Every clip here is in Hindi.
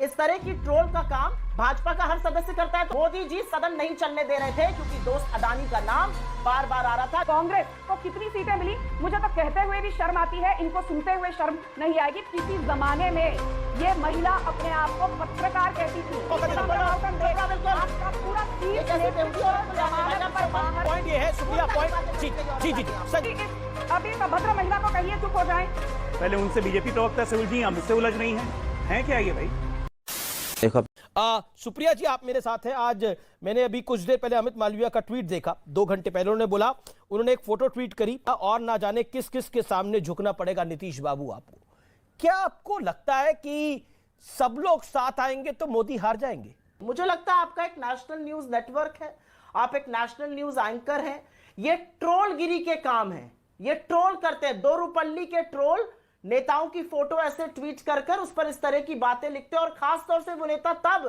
इस तरह की ट्रोल का काम भाजपा का हर सदस्य करता है। तो मोदी जी सदन नहीं चलने दे रहे थे क्योंकि दोस्त अडानी का नाम बार बार आ रहा था। कांग्रेस को कितनी सीटें मिली मुझे तो कहते हुए भी शर्म आती है, इनको सुनते हुए शर्म नहीं आएगी। किसी जमाने में ये महिला अपने आप को पत्रकार कहती थी। आपका पूरा पॉइंट ये है, शुक्रिया पॉइंट। जी जी जी अभी अभद्र महिला को कहिए चुप हो जाए। पहले उनसे बीजेपी प्रवक्ता से उलझी, हम मुझसे उलझ रही हैं क्या ये भाई? सुप्रिया जी आप मेरे साथ हैं। आज मैंने अभी कुछ देर पहले अमित मालविया का ट्वीट देखा, 2 घंटे पहले। उन्होंने बोला, उन्होंने एक फोटो ट्वीट करी, और ना जाने किस किस के सामने झुकना पड़ेगा नीतीश बाबू आपको। क्या आपको लगता है कि सब लोग साथ आएंगे तो मोदी हार जाएंगे? मुझे लगता है आपका एक नेशनल न्यूज नेटवर्क है, आप एक नेशनल न्यूज एंकर हैं। ये ट्रोलगिरी के काम है, ये ट्रोल करते हैं। 2 रुपल्ली के ट्रोल नेताओं की फोटो ऐसे ट्वीट कर कर उस पर इस तरह की बातें लिखते हैं। और खास तौर से वो नेता तब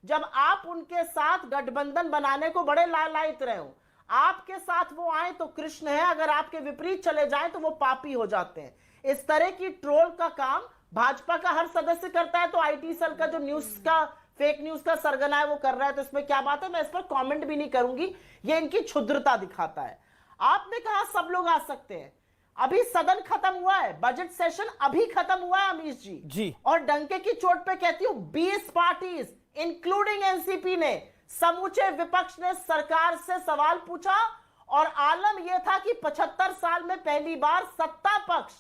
जब आप उनके साथ गठबंधन बनाने को बड़े लालायित रहे हो। आपके साथ वो आए तो कृष्ण है, अगर आपके विपरीत चले जाएं तो वो पापी हो जाते हैं। इस तरह की ट्रोल का काम भाजपा का हर सदस्य करता है। तो आईटी सेल का जो न्यूज का फेक न्यूज का सरगना है वो कर रहा है, तो इसमें क्या बात है? मैं इस पर कॉमेंट भी नहीं करूंगी, ये इनकी क्षुद्रता दिखाता है। आपने कहा सब लोग आ सकते हैं, अभी सदन खत्म हुआ है, बजट सेशन अभी खत्म हुआ है अमीश जी। और डंके की चोट पे कहती हूं 20 पार्टीज इंक्लूडिंग एनसीपी ने, समूचे विपक्ष ने सरकार से सवाल पूछा। और आलम यह था कि 75 साल में पहली बार सत्ता पक्ष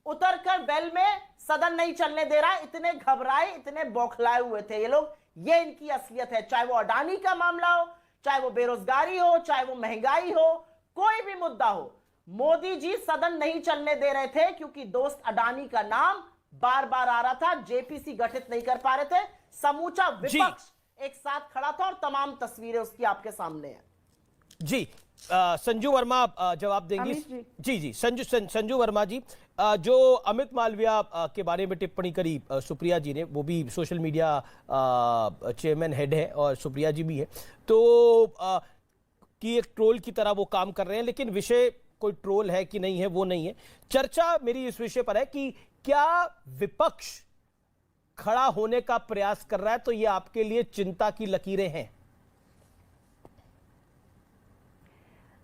उतरकर बेल में सदन नहीं चलने दे रहा। इतने घबराए, इतने बौखलाए हुए थे ये लोग। ये इनकी असलियत है, चाहे वो अडानी का मामला हो, चाहे वो बेरोजगारी हो, चाहे वो महंगाई हो, कोई भी मुद्दा हो। मोदी जी सदन नहीं चलने दे रहे थे क्योंकि दोस्त अडानी का नाम बार बार आ रहा था। जेपीसी गठित नहीं कर पा रहे थे। समूचा विपक्ष एक साथ खड़ा था और तमाम तस्वीरें उसकी आपके सामने हैं। जी संजू वर्मा जवाब देंगे। जी संजू वर्मा जी, जो अमित मालविया के बारे में टिप्पणी करी सुप्रिया जी ने, वो भी सोशल मीडिया चेयरमैन हेड है और सुप्रिया जी भी है, तो कि एक ट्रोल की तरह वो काम कर रहे हैं। लेकिन विषय कोई ट्रोल है कि नहीं है वो नहीं है। चर्चा मेरी इस विषय पर है कि क्या विपक्ष खड़ा होने का प्रयास कर रहा है, तो ये आपके लिए चिंता की लकीरें हैं?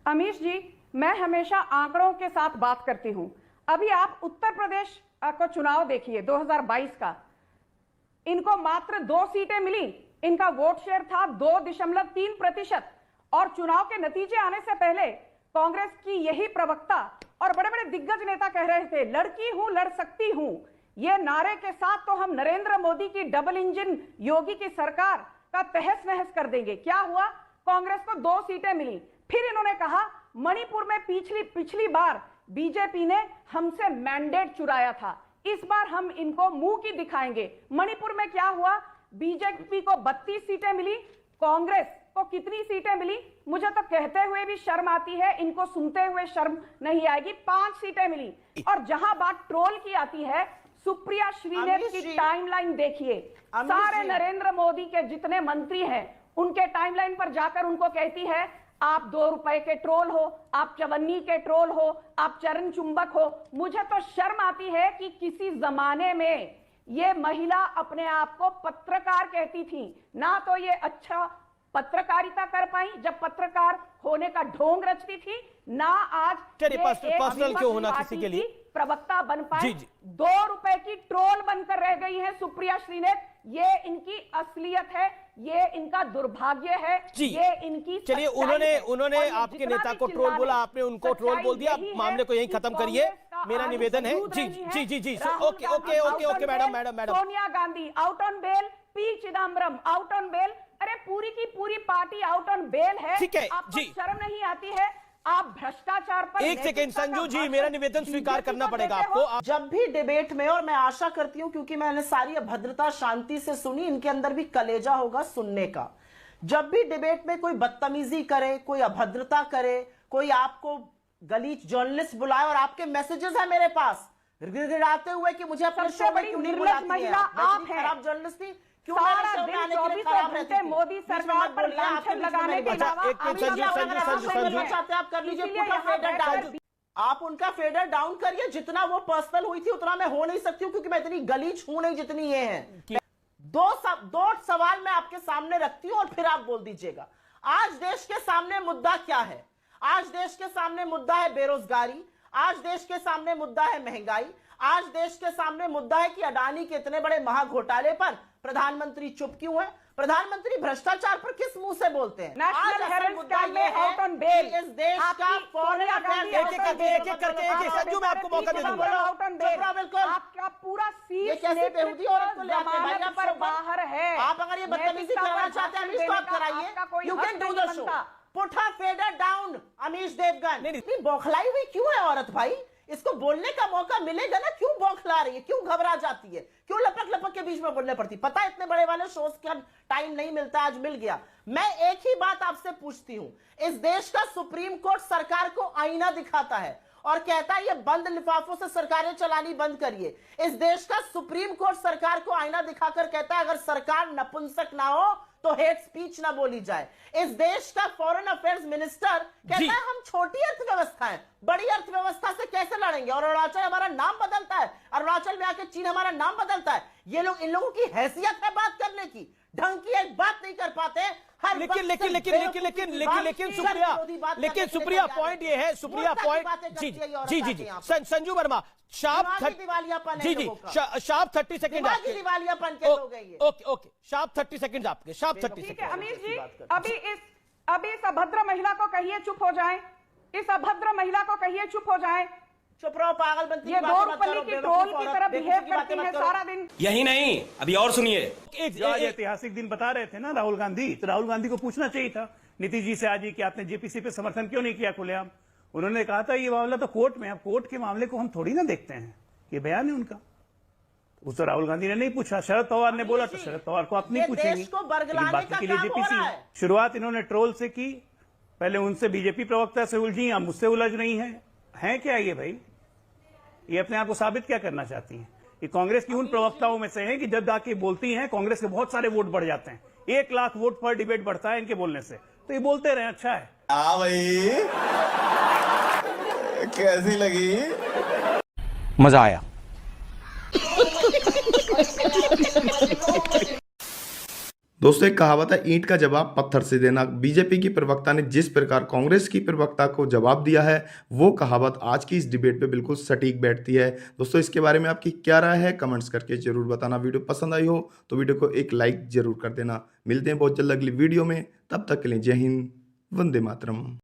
अमीश जी, मैं हमेशा आंकड़ों के साथ बात करती हूं। अभी आप उत्तर प्रदेश को चुनाव देखिए 2022 का, इनको मात्र 2 सीटें मिली। इनका वोट शेयर था 2.3%। और चुनाव के नतीजे आने से पहले कांग्रेस की यही प्रवक्ता और बड़े बड़े दिग्गज नेता कह रहे थे, लड़की हूं, लड़ सकती हूं। ये नारे के साथ तो हम नरेंद्र मोदी की डबल इंजन योगी की सरकार का तहस नहस कर देंगे। क्या हुआ? कांग्रेस को 2 सीटें मिली। फिर इन्होंने कहा मणिपुर में पिछली बार बीजेपी ने हमसे मैंडेट चुराया था, इस बार हम इनको मुंह की दिखाएंगे। मणिपुर में क्या हुआ? बीजेपी को 32 सीटें मिली, कांग्रेस को कितनी सीटें मिली मुझे तो कहते हुए भी शर्म आती है, इनको सुनते हुए शर्म नहीं आएगी। 5 सीटें मिली। और जहां बात ट्रोल की आती है, सुप्रिया श्रीनेत की टाइमलाइन देखिए। सारे नरेंद्र मोदी के जितने मंत्री हैं उनके टाइमलाइन पर जाकर उनको कहती है, आप 2 रुपए के ट्रोल हो, आप चवन्नी के ट्रोल हो, आप चरण चुंबक हो। मुझे तो शर्म आती है कि किसी जमाने में ये महिला अपने आप को पत्रकार कहती थी। ना तो ये अच्छा पत्रकारिता कर पाई जब पत्रकार होने का ढोंग रचती थी, ना आज पर्सनल क्यों होना किसी के लिए प्रवक्ता बन पाए। 2 रुपए की ट्रोल बनकर रह गई है सुप्रिया श्रीनेत। ये इनकी असलियत है, ये इनका दुर्भाग्य है, ये इनकी। चलिए, उन्होंने आपके नेता को ट्रोल बोला, आपने उनको ट्रोल बोल दिया। मामले को यहीं खत्म करिए, मेरा निवेदन है। जी okay madam. Sonia Gandhi out on bail, P Chidambaram out on bail. अरे पूरी की पूरी पार्टी आउट ऑन बेल है। ठीक है आपको शर्म नहीं आती है? आप भ्रष्टाचार पर। एक सेकेंड संजू जी, मेरा निवेदन स्वीकार करना पड़ेगा आपको। जब भी डिबेट में, और मैं आशा करती हूं क्योंकि मैंने सारी अभद्रता शांति से सुनी, इनके अंदर भी कलेजा होगा सुनने का। जब भी डिबेट में कोई बदतमीजी करे, कोई अभद्रता करे, कोई आपको गलीच जर्नलिस्ट बुलाए, और आपके मैसेजेस है मेरे पास गिड़गिड़ाते हुए कि मुझे अपने शो में क्यों नहीं बुलाती है, आप खराब जर्नलिस्ट थी, सारा दिन 24 घंटे मोदी सरकार पर लांछन लगाने के अलावा आप कर लीजिए। आप उनका फेडर डाउन करिए, जितना वो पर्सनल हुई थी उतना मैं हो नहीं सकती हूँ, क्योंकि मैं इतनी गलीच हूं नहीं जितनी ये है। दो सवाल मैं आपके सामने रखती हूं और फिर आप बोल दीजिएगा। आज देश के सामने मुद्दा क्या है? आज देश के सामने मुद्दा है बेरोजगारी, आज देश के सामने मुद्दा है महंगाई, आज देश के सामने मुद्दा है कि अडानी के इतने बड़े महाघोटाले पर प्रधानमंत्री चुप क्यों है? प्रधानमंत्री भ्रष्टाचार पर किस मुंह से बोलते हैं? नेशनल हेराल्ड मुद्दा स्कैम में यह है आउट ऑन बेल कि इस देश का फॉरेन अफेयर्स एक-एक करके संजू, मैं आपको मौका दे दूंगा। आउट ऑन बेल, बिल्कुल। आपका पूरा ये सीट कैसे बेहूदी औरत को ले आते हैं भाई जमानत आप पर शो पर? बाहर है। आप अगर ये बदतमीजी करना चाहते हैं अमीश, तो आप कराइए। You can do the show. Put her fader down Amish Devgan. इतनी बौखलाई हुई क्यों है औरत भाई? इसको बोलने का मौका मिलेगा ना, क्यों बौखला रही है, क्यों घबरा जाती है, क्यों लपक लपक के बीच में बोलने पड़ती? पता है इतने बड़े वाले शोज का टाइम नहीं मिलता, आज मिल गया। मैं एक ही बात आपसे पूछती हूं, इस देश का सुप्रीम कोर्ट सरकार को आईना दिखाता है और कहता है ये बंद लिफाफों से सरकारें चलानी बंद करिए। इस देश का सुप्रीम कोर्ट सरकार को आईना दिखाकर कहता है अगर सरकार नपुंसक ना हो तो हेट स्पीच ना बोली जाए। इस देश का फॉरेन अफेयर्स मिनिस्टर कहता है हम छोटी अर्थव्यवस्था है, बड़ी अर्थव्यवस्था से कैसे लड़ेंगे? और अरुणाचल हमारा नाम बदलता है, अरुणाचल में आके चीन हमारा नाम बदलता है। ये लोग, इन लोगों की हैसियत है बात करने की, ढंग की एक बात नहीं कर पाते। हर लेकिन सुप्रिया पॉइंट ये है, सुप्रिया पॉइंट जी संजू वर्मा शार्प दिवालियापन जी शार्प 30 सेकंड दिवालियापन के लोग हैं ये। ओके शार्प 30 सेकंड आपके, शार्प 30 ठीक है सेकंड। अमीर जी, अभी इस अभद्र महिला को कहिए चुप हो जाए, इस अभद्र महिला को कहिए चुप हो जाए। चुप रहो पागल बनती ये 2 रुपये की ट्रोल की तरह बिहेव करती है सारा दिन। यही नहीं, अभी और सुनिए। आज ऐतिहासिक दिन बता रहे थे ना राहुल गांधी, तो राहुल गांधी को पूछना चाहिए था नीतीश जी से आज ही कि आपने जेपीसी पे समर्थन क्यों नहीं किया खुलेआम। उन्होंने कहा था ये मामला तो कोर्ट में, अब कोर्ट के मामले को हम थोड़ी ना देखते हैं, ये बयान है उनका। उस तो राहुल गांधी ने नहीं पूछा, शरद पवार ने बोला तो शरद पवार को आप नहीं पूछेंगे। बाकी के लिए जेपीसी शुरुआत इन्होंने ट्रोल से की, पहले उनसे बीजेपी प्रवक्ता से उलझी, अब मुझसे उलझ रही हैं क्या ये भाई? ये अपने आप को साबित क्या करना चाहती हैं? ये कांग्रेस की उन प्रवक्ताओं में से हैं कि जब जाके बोलती हैं कांग्रेस के बहुत सारे वोट बढ़ जाते हैं, 1 लाख वोट पर डिबेट बढ़ता है इनके बोलने से, तो ये बोलते रहे, अच्छा है। भाई कैसी लगी? मजा आया। दोस्तों एक कहावत है, ईंट का जवाब पत्थर से देना। बीजेपी की प्रवक्ता ने जिस प्रकार कांग्रेस की प्रवक्ता को जवाब दिया है, वो कहावत आज की इस डिबेट पे बिल्कुल सटीक बैठती है। दोस्तों इसके बारे में आपकी क्या राय है, कमेंट्स करके जरूर बताना। वीडियो पसंद आई हो तो वीडियो को एक लाइक जरूर कर देना। मिलते हैं बहुत जल्द अगली वीडियो में, तब तक के लिए जय हिंद, वंदे मातरम।